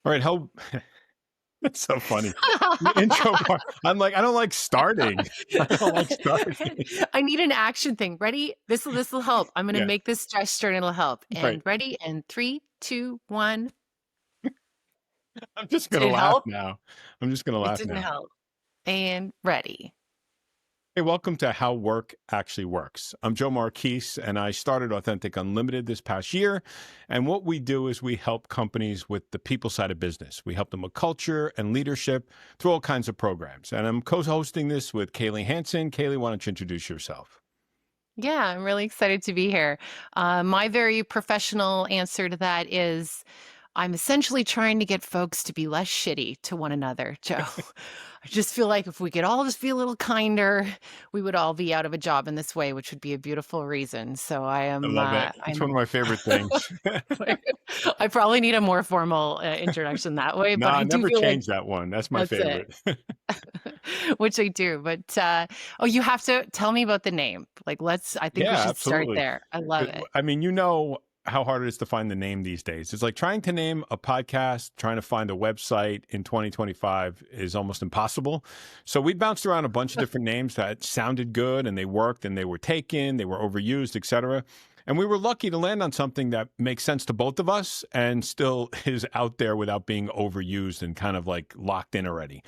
All right, how that's so funny. The intro part, I'm like, I don't like starting. I don't like starting. I need an action thing. Ready? This will help. I'm gonna Yeah, make this gesture and it'll help. right. And ready? And three, two, one. I'm just Did gonna it laugh help? now. I'm just gonna It laugh didn't now. help. And ready. Hey, welcome to How Work Actually Works. I'm Joe Marques, and I started Authentic Unlimited this past year. And what we do is we help companies with the people side of business. We help them with culture and leadership through all kinds of programs. And I'm co-hosting this with KayLee Hansen. KayLee, why don't you introduce yourself? Yeah, I'm really excited to be here. My very professional answer to that is I'm essentially trying to get folks to be less shitty to one another, Joe. I just feel like if we could all just be a little kinder, we would all be out of a job in this way, which would be a beautiful reason. So I I am, love it. It's one of my favorite things. I probably need a more formal introduction that way, but Nah, I do never feel like change that one. That's my that's it. favorite. Which I do, but, oh, you have to tell me about the name. Like, I think we Yeah, should start absolutely. there. I love it. I mean, you know how hard it is to find the name these days. It's like trying to name a podcast, trying to find a website in 2025 is almost impossible. So we bounced around a bunch of different names that sounded good and they worked and they were taken, they were overused, etc. And we were lucky to land on something that makes sense to both of us and still is out there without being overused and kind of like locked in already.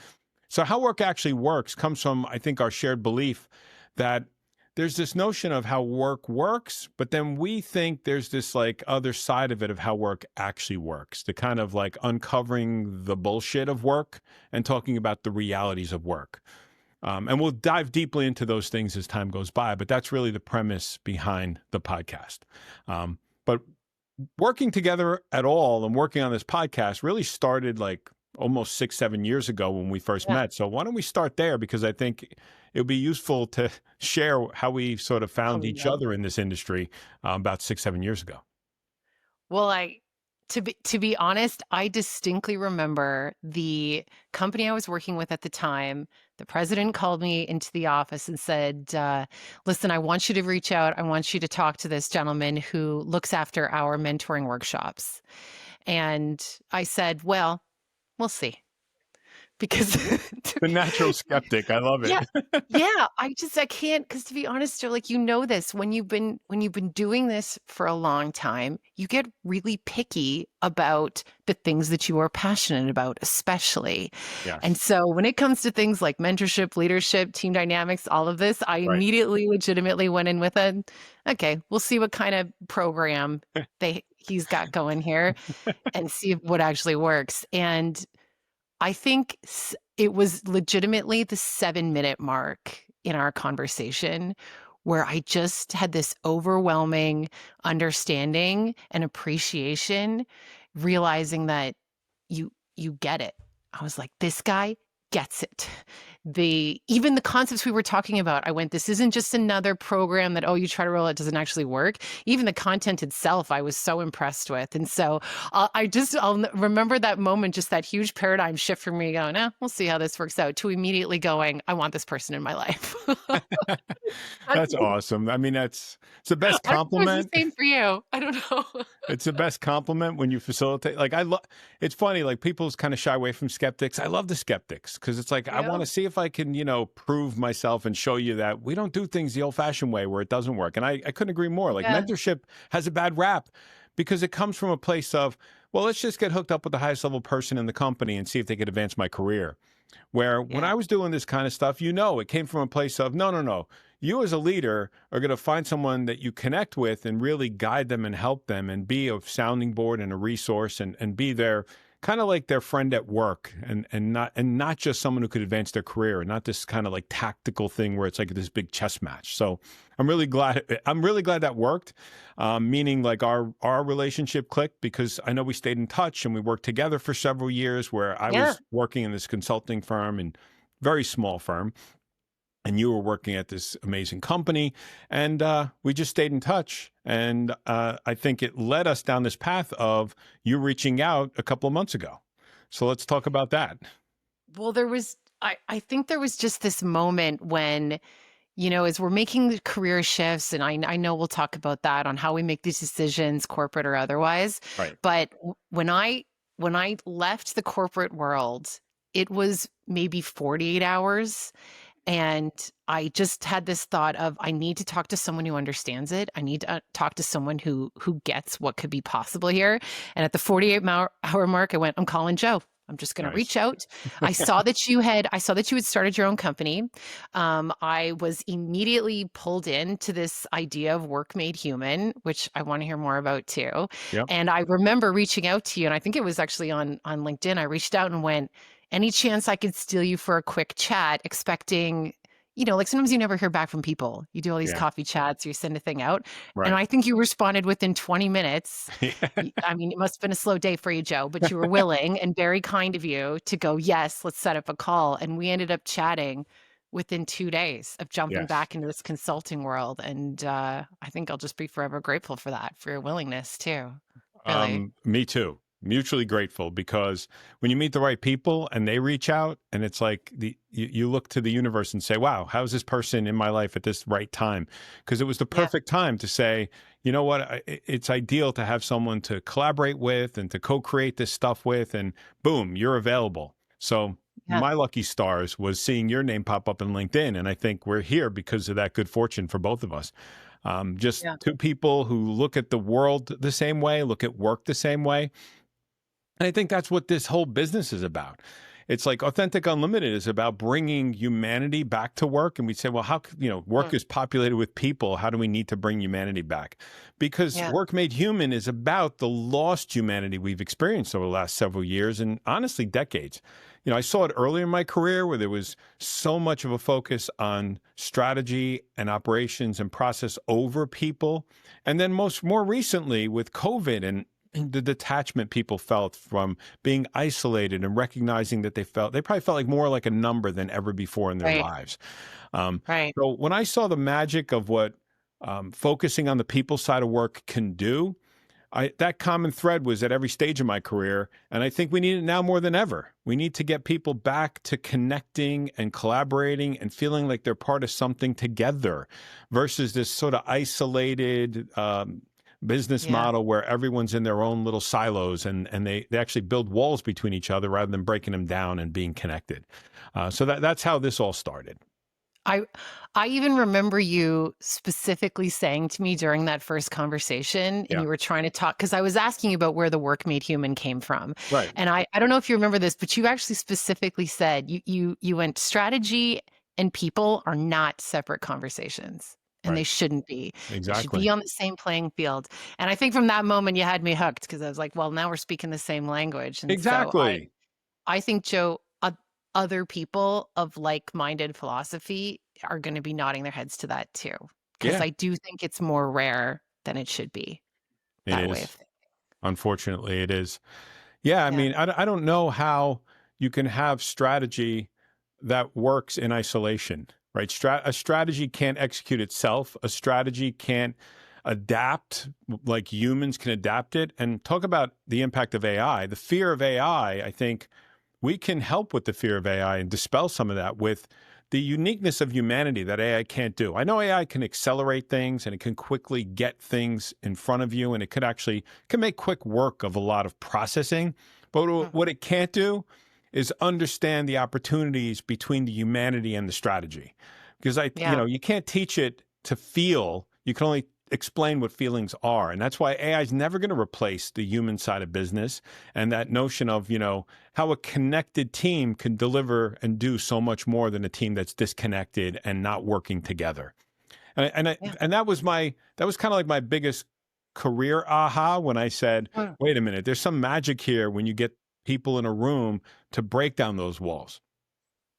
So, how work actually works comes from, I think, our shared belief that there's this notion of how work works, but then we think there's this like other side of it of how work actually works, the kind of like uncovering the bullshit of work and talking about the realities of work. And we'll dive deeply into those things as time goes by, but that's really the premise behind the podcast. But working together at all and working on this podcast really started like almost 6, 7 years ago when we first Yeah, met. So why don't we start there? Because I think it would be useful to share how we sort of how found we each know. other in this industry about 6, 7 years ago. Well, to be honest, I distinctly remember the company I was working with at the time. The president called me into the office and said, "Listen, I want you to reach out. I want you to talk to this gentleman who looks after our mentoring workshops." And I said, "Well, we'll see." Because The natural skeptic. I love it. yeah. Yeah, I can't, because to be honest, Joe, like, you know this, when you've been doing this for a long time, you get really picky about the things that you are passionate about, especially. And Yes. so when it comes to things like mentorship, leadership, team dynamics, all of this, I Right. immediately legitimately went in with okay, we'll see what kind of program he's got going here and see what actually works. And I think it was legitimately the 7-minute mark in our conversation where I just had this overwhelming understanding and appreciation, realizing that you get it. I was like, "This guy gets it." Even the concepts we were talking about, I went, "This isn't just another program that, oh, you try to roll it, doesn't actually work." Even the content itself, I was so impressed with. And so, I'll remember that moment, just that huge paradigm shift for me going, we'll see how this works out, to immediately going, I want this person in my life. That's That's awesome. I mean, it's the best I'm sure it's the compliment. same for you. I don't know. It's the best compliment when you facilitate. Like I love. It's funny. Like people's kind of shy away from skeptics. I love the skeptics because it's like I Yeah. want to see if I can, prove myself and show you that we don't do things the old-fashioned way where it doesn't work. And I couldn't agree more. Like Yeah. mentorship has a bad rap because it comes from a place of, well, let's just get hooked up with the highest level person in the company and see if they could advance my career. Where when Yeah. I was doing this kind of stuff, it came from a place of no, no, no. You as a leader are going to find someone that you connect with and really guide them and help them and be a sounding board and a resource and be their kind of like their friend at work and not just someone who could advance their career and not this kind of like tactical thing where it's like this big chess match. So I'm really glad that worked. Meaning like our relationship clicked because I know we stayed in touch and we worked together for several years where I Yeah. was working in this consulting firm and very small firm and you were working at this amazing company and we just stayed in touch and I think it led us down this path of you reaching out a couple of months ago. So let's talk about that. Well, I think there was just this moment when, as we're making the career shifts, and I know we'll talk about that on how we make these decisions, corporate or otherwise. Right. But when I when I left the corporate world, it was maybe 48 hours. And I just had this thought of I need to talk to someone who understands it. I need to talk to someone who gets what could be possible here. And at the 48-hour mark, I went, I'm calling Joe. I'm just going to Nice. reach out. I saw that you had started your own company. I was immediately pulled into this idea of work made human, which I want to hear more about too. Yep. And I remember reaching out to you, and I think it was actually on LinkedIn. I reached out and went, any chance I could steal you for a quick chat, expecting, like sometimes you never hear back from people. You do all these Yeah. coffee chats, you send a thing out. And Right. I think you responded within 20 minutes. Yeah. I mean, it must have been a slow day for you, Joe, but you were willing and very kind of you to go, yes, let's set up a call. And we ended up chatting within 2 days of jumping Yes. back into this consulting world. And I think I'll just be forever grateful for that, for your willingness too. Really. Me too. Mutually grateful, because when you meet the right people and they reach out, and it's like you look to the universe and say, wow, how's this person in my life at this right time? Because it was the Yeah. perfect time to say, you know what, it's ideal to have someone to collaborate with and to co-create this stuff with, and boom, you're available. So Yeah. my lucky stars was seeing your name pop up in LinkedIn. And I think we're here because of that good fortune for both of us. Just Yeah. two people who look at the world the same way, look at work the same way. And I think that's what this whole business is about. It's like Authentic Unlimited is about bringing humanity back to work. And we say, well, work Mm. is populated with people. How do we need to bring humanity back? Because Yeah. Work Made Human is about the lost humanity we've experienced over the last several years and honestly decades. I saw it earlier in my career where there was so much of a focus on strategy and operations and process over people. And then more recently with COVID and the detachment people felt from being isolated and recognizing that they probably felt like more like a number than ever before in their Right. lives. Um, Right. so when I saw the magic of what focusing on the people side of work can do, that common thread was at every stage of my career. And I think we need it now more than ever. We need to get people back to connecting and collaborating and feeling like they're part of something together versus this sort of isolated business Yeah. model where everyone's in their own little silos and they actually build walls between each other rather than breaking them down and being connected. So that's how this all started. I I even remember you specifically saying to me during that first conversation, and Yeah. you were trying to talk because I was asking you about where the work made human came from. Right. And I don't know if you remember this, but you actually specifically said you went strategy and people are not separate conversations. And they Right. shouldn't be. They should be Exactly. on the same playing field. And I think from that moment you had me hooked because I was like, well, now we're speaking the same language. And so Exactly. I think, Joe, other people of like-minded philosophy are going to be nodding their heads to that too, because Yeah, I do think it's more rare than it should be, it that way of is. thinking. Unfortunately, it is. Yeah, I Yeah. mean, I don't know how you can have strategy that works in isolation, right? A strategy can't execute itself. A strategy can't adapt like humans can adapt it. And talk about the impact of AI. The fear of AI, I think we can help with the fear of AI and dispel some of that with the uniqueness of humanity that AI can't do. I know AI can accelerate things and it can quickly get things in front of you and it can make quick work of a lot of processing. But what Mhm. it can't do is understand the opportunities between the humanity and the strategy. Because Yeah. you can't teach it to feel. You can only explain what feelings are. And that's why AI is never going to replace the human side of business and that notion of, how a connected team can deliver and do so much more than a team that's disconnected and not working together. Yeah. And that was kind of like my biggest career aha when I said, Mm. wait a minute, there's some magic here when you get people in a room to break down those walls.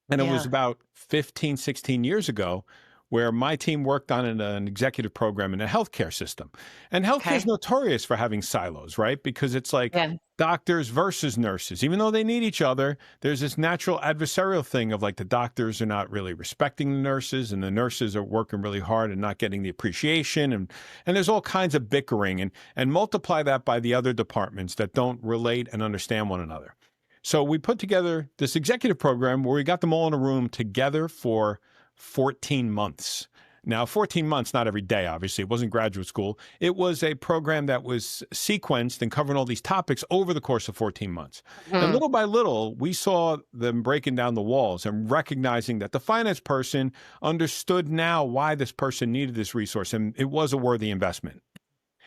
And it was Yeah. about 15, 16 years ago where my team worked on an executive program in a healthcare system. And healthcare is Okay. notorious for having silos, right? Because it's like Yeah. doctors versus nurses. Even though they need each other, there's this natural adversarial thing of like the doctors are not really respecting the nurses and the nurses are working really hard and not getting the appreciation. And there's all kinds of bickering and multiply that by the other departments that don't relate and understand one another. So we put together this executive program where we got them all in a room together for 14 months. Now, 14 months, not every day, obviously. It wasn't graduate school. It was a program that was sequenced and covering all these topics over the course of 14 months. And Mhm. little by little, we saw them breaking down the walls and recognizing that the finance person understood now why this person needed this resource, and it was a worthy investment.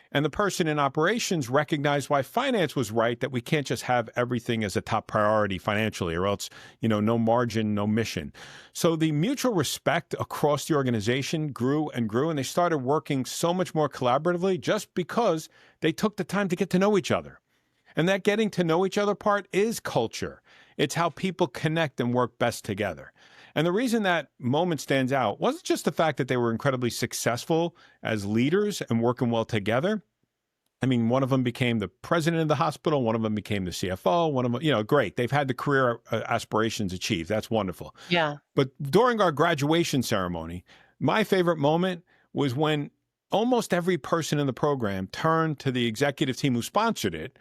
And the person in operations recognized why finance was right, that we can't just have everything as a top priority financially, or else, no margin, no mission. So the mutual respect across the organization grew and grew, and they started working so much more collaboratively just because they took the time to get to know each other. And that getting to know each other part is culture. It's how people connect and work best together. And the reason that moment stands out wasn't just the fact that they were incredibly successful as leaders and working well together. I mean, one of them became the president of the hospital. One of them became the CFO. One of them, great. They've had the career aspirations achieved. That's wonderful. Yeah. But during our graduation ceremony, my favorite moment was when almost every person in the program turned to the executive team who sponsored it,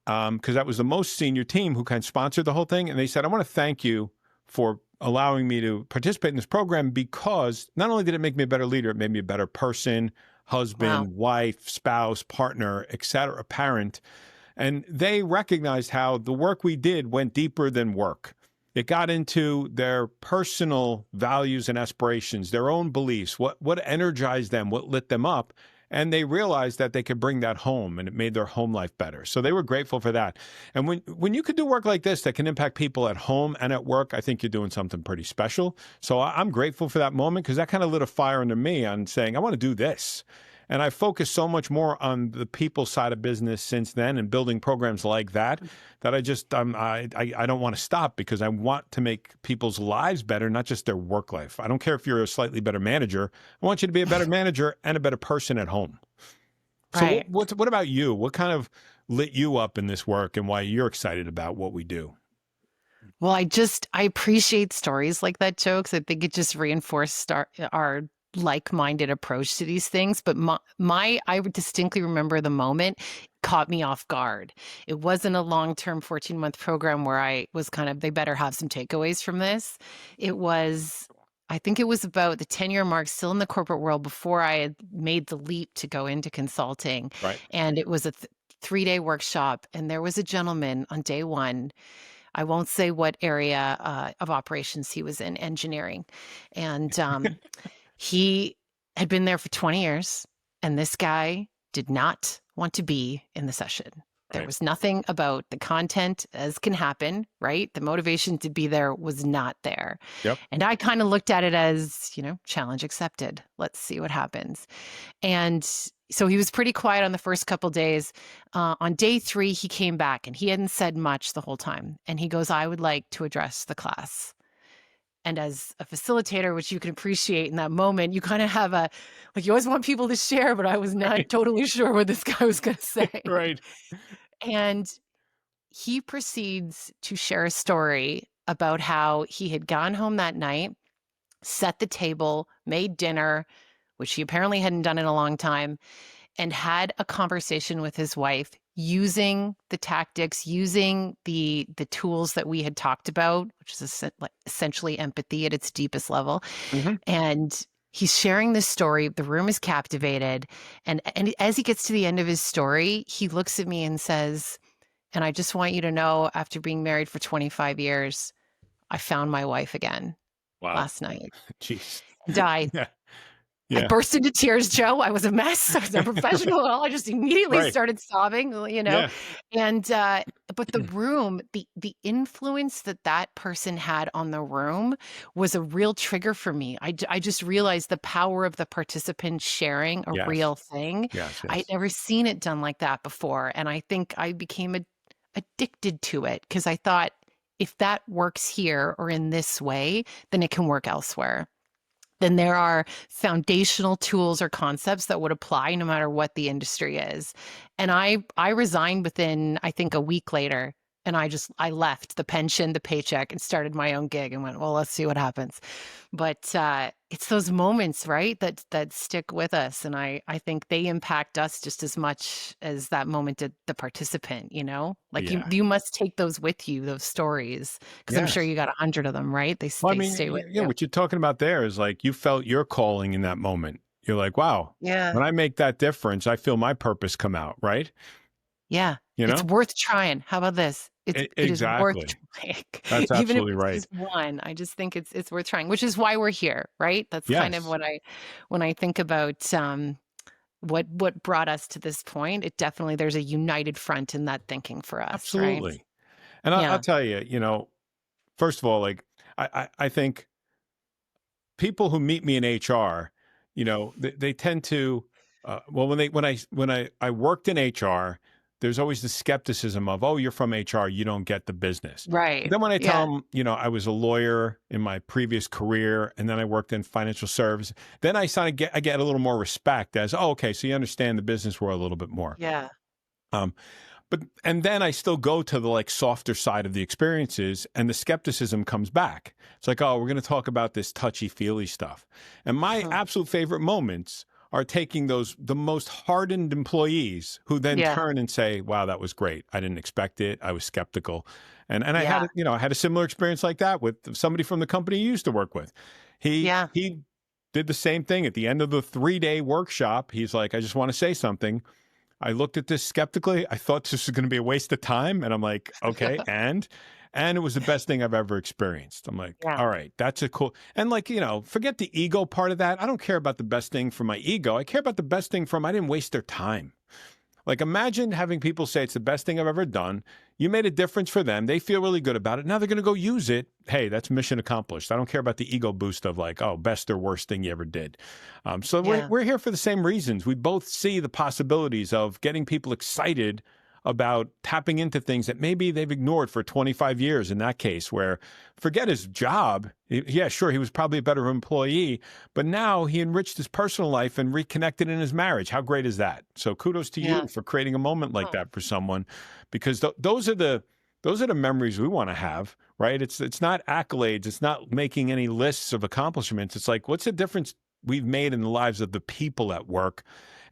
because that was the most senior team who kind of sponsored the whole thing. And they said, I want to thank you for allowing me to participate in this program, because not only did it make me a better leader, it made me a better person, Wow. husband, wife, spouse, partner, et cetera, parent. And they recognized how the work we did went deeper than work. It got into their personal values and aspirations, their own beliefs, what energized them, what lit them up. And they realized that they could bring that home, and it made their home life better. So they were grateful for that. And when you could do work like this that can impact people at home and at work, I think you're doing something pretty special. So I'm grateful for that moment, because that kind of lit a fire under me on saying, I want to do this. And I focused so much more on the people side of business since then, and building programs like that, that I just I don't want to stop, because I want to make people's lives better, not just their work life. I don't care if you're a slightly better manager. I want you to be a better manager and a better person at home. So Right. what about you? What kind of lit you up in this work, and why you're excited about what we do? Well, I appreciate stories like that, Joe, because I think it just reinforced our like-minded approach to these things. But I would distinctly remember the moment caught me off guard. It wasn't a long-term 14-month program where I was kind of, they better have some takeaways from this. I think it was about the 10-year mark, still in the corporate world, before I had made the leap to go into consulting. Right. And it was a 3-day workshop. And there was a gentleman on day one. I won't say what area of operations he was in, engineering. And he had been there for 20 years, and this guy did not want to be in the session. There Right. was nothing about the content, as can happen, right? The motivation to be there was not there. Yep. And I kind of looked at it as, challenge accepted. Let's see what happens. And so he was pretty quiet on the first couple days. On day 3, he came back, and he hadn't said much the whole time. And he goes, I would like to address the class. And as a facilitator, which you can appreciate in that moment, you kind of have you always want people to share, but I was not totally sure what this guy was going to say. Right. And he proceeds to share a story about how he had gone home that night, set the table, made dinner, which he apparently hadn't done in a long time, and had a conversation with his wife using the tactics, using the tools that we had talked about, which is essentially empathy at its deepest level. Mm-hmm. And he's sharing this story. The room is captivated. And as he gets to the end of his story, he looks at me and says, and I just want you to know, after being married for 25 years, I found my wife again last night. Jeez. Died. Yeah. I burst into tears, Joe. I was a mess. I was a professional. I just immediately started sobbing, Yeah. And but the room, the influence that person had on the room was a real trigger for me. I just realized the power of the participant sharing a real thing. Yes. I'd never seen it done like that before, and I think I became addicted to it, because I thought, if that works here or in this way, then it can work elsewhere. Then there are foundational tools or concepts that would apply no matter what the industry is. And I resigned within, I think, a week later, And I left the pension, the paycheck, and started my own gig and went, well, let's see what happens. But it's those moments, right, that stick with us. And I think they impact us just as much as that moment did the participant, like Yeah. you must take those with you, those stories, because I'm sure Yes. you got 100 of them, right? Well, I They mean, stay with yeah, you. what you're talking about there is like you felt your calling in that moment. You're like, wow, Yeah. when I make that difference, I feel my purpose come out, right? Yeah, You it's know? worth trying. How about this? It is worth Exactly. trying. That's Even if absolutely it's right. just one, I just think it's worth trying, which is why we're here, right? That's kind of Yes, what I when I think about, what brought us to this point, it definitely there's a united front in that thinking for us, right? absolutely. And I'll Yeah. tell you, first of all, like I think people who meet me in HR, they tend to, well, when I worked in HR, there's always the skepticism of, oh, you're from HR, you don't get the business. But Right. then when I tell Yeah. them, I was a lawyer in my previous career, and then I worked in financial service, then I get a little more respect as, oh, okay, so you understand the business world a little bit more. Yeah. Um, and then I still go to the like softer side of the experiences, and the skepticism comes back. It's like, oh, we're going to talk about this touchy feely stuff. And my Mhm. absolute favorite moments are taking the most hardened employees who then Yeah. turn and say, wow, that was great. I didn't expect it. I was skeptical. And I had Yeah. I had a similar experience like that with somebody from the company you used to work with. Yeah. He did the same thing at the end of the 3-day workshop. He's like, I just want to say something. I looked at this skeptically. I thought this was going to be a waste of time. And I'm like, okay. And it was the best thing I've ever experienced. I'm like, Yeah. all right, that's a cool. And like, forget the ego part of that. I don't care about the best thing for my ego. I care about the best thing from I didn't waste their time. Like, imagine having people say it's the best thing I've ever done. You made a difference for them. They feel really good about it. Now they're going to go use it. Hey, that's mission accomplished. I don't care about the ego boost of like, oh, best or worst thing you ever did. So we're, Yeah. we're here for the same reasons. We both see the possibilities of getting people excited about tapping into things that maybe they've ignored for 25 years in that case, where forget his job. Yeah, sure, he was probably a better employee, but now he enriched his personal life and reconnected in his marriage. How great is that? So kudos to Yeah. you for creating a moment like that for someone, because those are the memories we want to have, right? It's not accolades. It's not making any lists of accomplishments. It's like, what's the difference we've made in the lives of the people at work?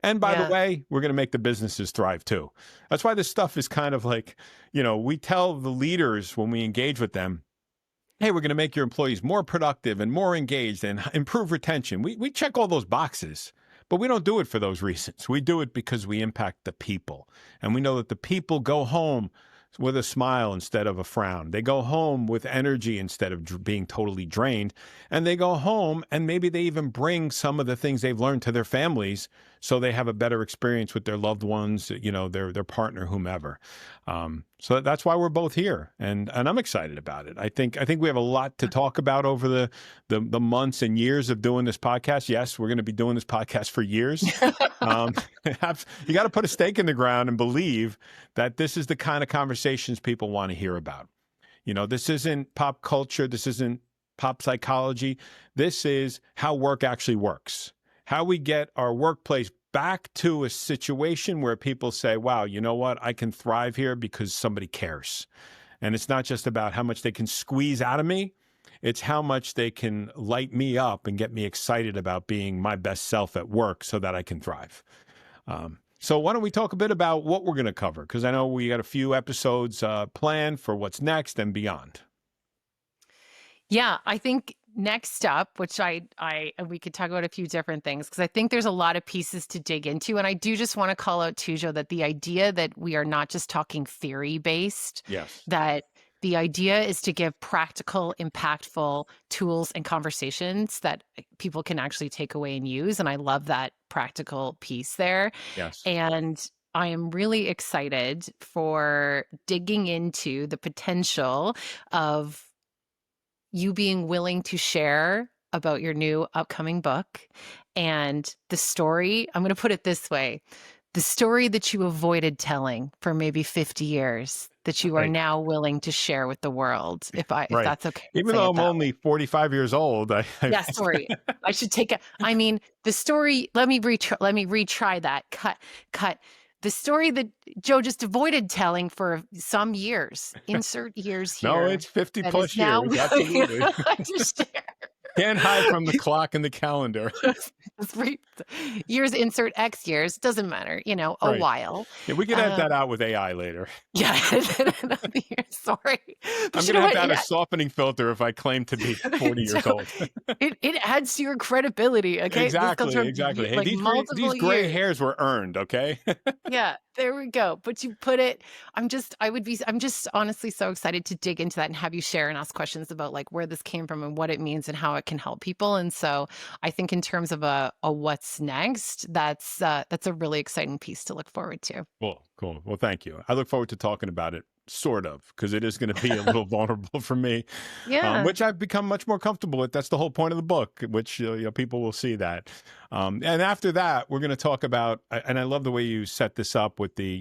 And by the Yeah. way, we're going to make the businesses thrive too. That's why this stuff is kind of like, we tell the leaders when we engage with them, hey, we're going to make your employees more productive and more engaged and improve retention. We check all those boxes, but we don't do it for those reasons. We do it because we impact the people. And we know that the people go home with a smile instead of a frown. They go home with energy instead of being totally drained. And they go home and maybe they even bring some of the things they've learned to their families so they have a better experience with their loved ones, their partner, whomever. So that's why we're both here, and I'm excited about it. I think we have a lot to talk about over the months and years of doing this podcast. Yes, we're going to be doing this podcast for years. Um, you got to put a stake in the ground and believe that this is the kind of conversations people want to hear about. This isn't pop culture. This isn't pop psychology. This is how work actually works. How we get our workplace back to a situation where people say, wow, you know what? I can thrive here because somebody cares. And it's not just about how much they can squeeze out of me. It's how much they can light me up and get me excited about being my best self at work so that I can thrive. So why don't we talk a bit about what we're going to cover? Because I know we got a few episodes planned for what's next and beyond. Yeah, I think next up, which and we could talk about a few different things because I think there's a lot of pieces to dig into. And I do just want to call out too, Joe, that the idea that we are not just talking theory based, Yes. that the idea is to give practical, impactful tools and conversations that people can actually take away and use. And I love that practical piece there. Yes. And I am really excited for digging into the potential of you being willing to share about your new upcoming book and the story. I'm going to put it this way: the story that you avoided telling for maybe 50 years that you are Right. now willing to share with the world. If Right. that's okay to Even say though it I'm that way. only 45 years old, Yeah, sorry. I should take a I mean, the story, let me retry that. Cut. the story that Joe just avoided telling for some years, insert years No, here, it's 50 that is plus now years. Absolutely. to share. Can't hide from the clock and the calendar. 3 years, insert X years, doesn't matter, a Right. while. Yeah, we could edit Um, that out with AI later. yeah, another year, sorry. I'm But you going to know have what? to add a softening filter if I claim to be 40 years Joe, old. it adds to your credibility, okay? This comes Exactly, from exactly. Hey, like, these multiple gray years. hairs were earned, okay? Yeah, there we go. But you put it I'm just honestly so excited to dig into that and have you share and ask questions about like where this came from and what it means and how it can help people. And so I think in terms of a what's next, that's a really exciting piece to look forward to. Cool, cool. Well, thank you. I look forward to talking about it, sort of, because it is going to be a little vulnerable for me, Yeah. which I've become much more comfortable with. That's the whole point of the book, which people will see that. And after that, we're going to talk about, and I love the way you set this up with the,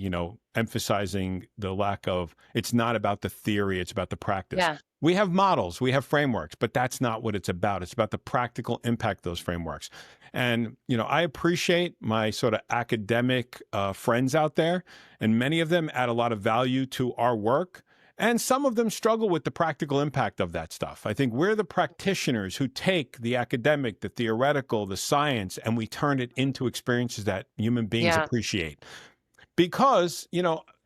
emphasizing the lack of, it's not about the theory, it's about the practice. Yeah. We have models, we have frameworks, but that's not what it's about. It's about the practical impact of those frameworks. And, I appreciate my sort of academic friends out there, and many of them add a lot of value to our work. And some of them struggle with the practical impact of that stuff. I think we're the practitioners who take the academic, the theoretical, the science, and we turn it into experiences that human beings Yeah. appreciate. Because,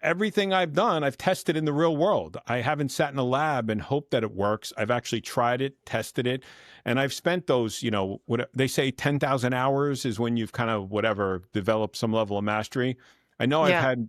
everything I've done, I've tested in the real world. I haven't sat in a lab and hoped that it works. I've actually tried it, tested it, and I've spent those, what they say 10,000 hours is when you've kind of developed some level of mastery. I know I've Yeah. had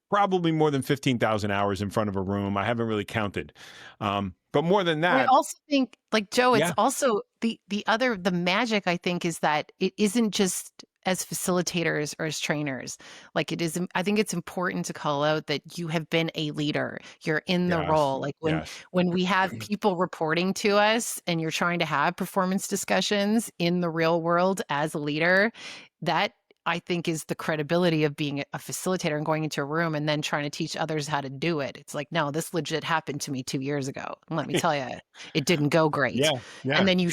probably more than 15,000 hours in front of a room. I haven't really counted. But more than I that, also think, like, Joe, it's yeah, also the magic, I think, is that it isn't just as facilitators or as trainers. Like, I think it's important to call out that you have been a leader. You're in the yes, role. Like yes, when we have people reporting to us and you're trying to have performance discussions in the real world as a leader, that I think is the credibility of being a facilitator and going into a room and then trying to teach others how to do it. It's like, no, this legit happened to me 2 years ago. And let me tell you, it didn't go great. yeah, And yeah, then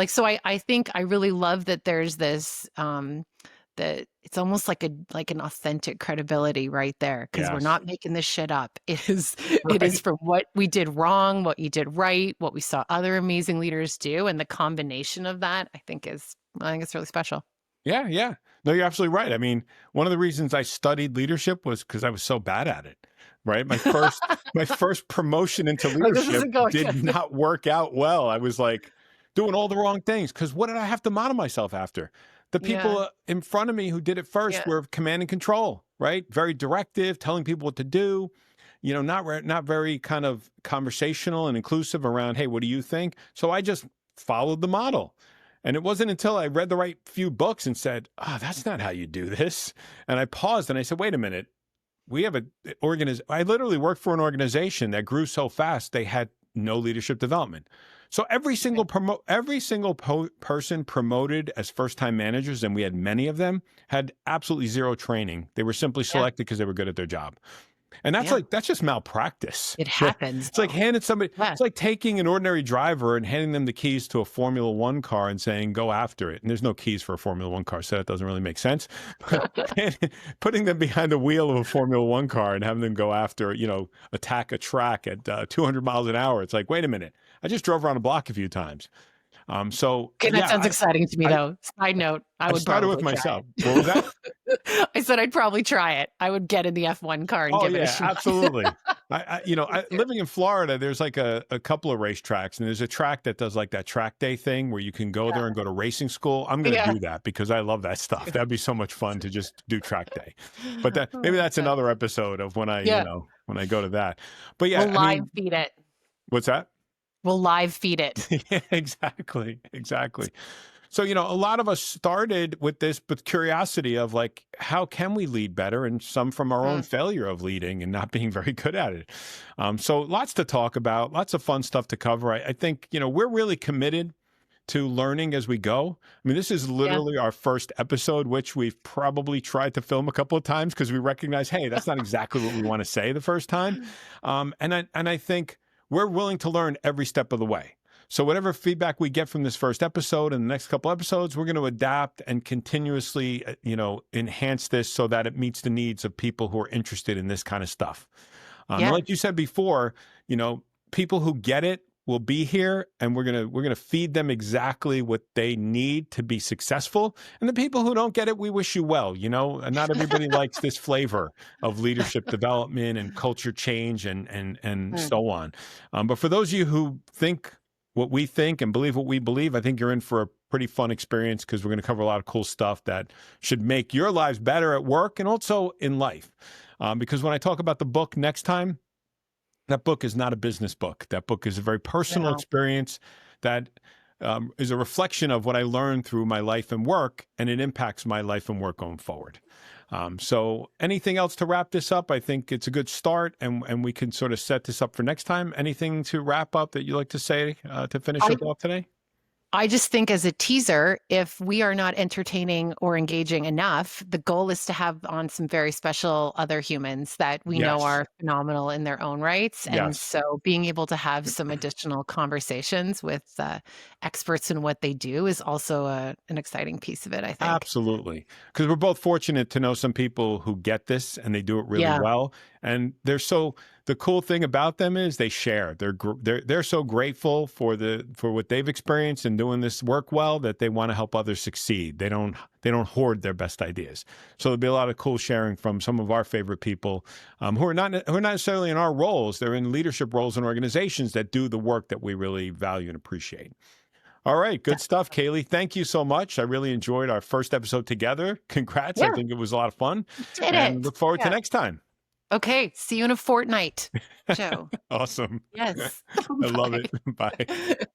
so I think I really love that there's this, that it's almost like an authentic credibility right there. Cause we're yes, not making this shit up. It is right. from what we did wrong, what you did right, what we saw other amazing leaders do. And the combination of that, I think it's really special. Yeah, yeah. No, you're absolutely right. I mean, one of the reasons I studied leadership was because I was so bad at it, right? My first promotion into Like, this leadership isn't going did good. not work out well. I was like doing all the wrong things because what did I have to model myself after? The people Yeah. in front of me who did it first Yeah. were command and control, right? Very directive, telling people what to do. Not very kind of conversational and inclusive around, hey, what do you think? So I just followed the model. And it wasn't until I read the right few books and said, that's not how you do this. And I paused and I said, wait a minute. We have I literally worked for an organization that grew so fast, they had no leadership development. So every single person promoted as first-time managers, and we had many of them, had absolutely zero training. They were simply Yeah. selected because they were good at their job. And Yeah. that's just malpractice. It happens, It's like though. handing somebody, Yeah. it's like taking an ordinary driver and handing them the keys to a Formula One car and saying, go after it. And there's no keys for a Formula One car, so that doesn't really make sense. Putting them behind the wheel of a Formula One car and having them go after, attack a track at 200 miles an hour. It's like, wait a minute. I just drove around a block a few times. So Okay, that yeah, sounds exciting to me, though. Side note, I I would started with probably try myself. What was that? it. I said I'd probably try it. I would get in the F1 car and Oh give it a yeah, shot. absolutely. Me too. Living in Florida, there's like a couple of racetracks, and there's a track that does like that track day thing where you can go there and go to racing school. I'm going to Yeah. do that because I love that stuff. That'd be so much fun to just do track day. But Oh maybe my that's God. another episode of Yeah. when I go to that. But We'll yeah, I live mean, feed it. what's that? We'll live feed it. Yeah, exactly, exactly. So, a lot of us started with this with curiosity of like, how can we lead better? And some from our own Mm, failure of leading and not being very good at it. So lots to talk about, lots of fun stuff to cover. I think, we're really committed to learning as we go. I mean, this is yeah. literally our first episode, which we've probably tried to film a couple of times because we recognize, hey, that's not exactly what we want to say the first time. And I think we're willing to learn every step of the way. So whatever feedback we get from this first episode and the next couple episodes, we're going to adapt and continuously, enhance this so that it meets the needs of people who are interested in this kind of stuff. And Yeah. like you said before, people who get it will be here, and we're gonna feed them exactly what they need to be successful. And the people who don't get it, we wish you well. And not everybody likes this flavor of leadership development and culture change and Mm. so on. But for those of you who think what we think and believe what we believe, I think you're in for a pretty fun experience, because we're going to cover a lot of cool stuff that should make your lives better at work and also in life. Because when I talk about the book next time, that book is not a business book. That book is a very personal Yeah. experience that is a reflection of what I learned through my life and work, and it impacts my life and work going forward. So anything else to wrap this up? I think it's a good start, and we can sort of set this up for next time. Anything to wrap up that you'd like to say to finish I us off today? I just think, as a teaser, if we are not entertaining or engaging enough, the goal is to have on some very special other humans that we know Yes. are phenomenal in their own rights. And Yes. so being able to have some additional conversations with experts in what they do is also an exciting piece of it, I think. Absolutely. Because we're both fortunate to know some people who get this and they do it really Yeah. well. And the cool thing about them is they share. They're so grateful for what they've experienced in doing this work well, that they want to help others succeed. They don't hoard their best ideas. So there'll be a lot of cool sharing from some of our favorite people, who are not necessarily in our roles. They're in leadership roles in organizations that do the work that we really value and appreciate. All right. Good stuff, KayLee. Thank you so much. I really enjoyed our first episode together. Congrats. I Yeah. think it was a lot of fun, Did and it. look forward to Yeah. next time. Okay. See you in a fortnight, Joe. Awesome. Yes. I love Bye. it. Bye.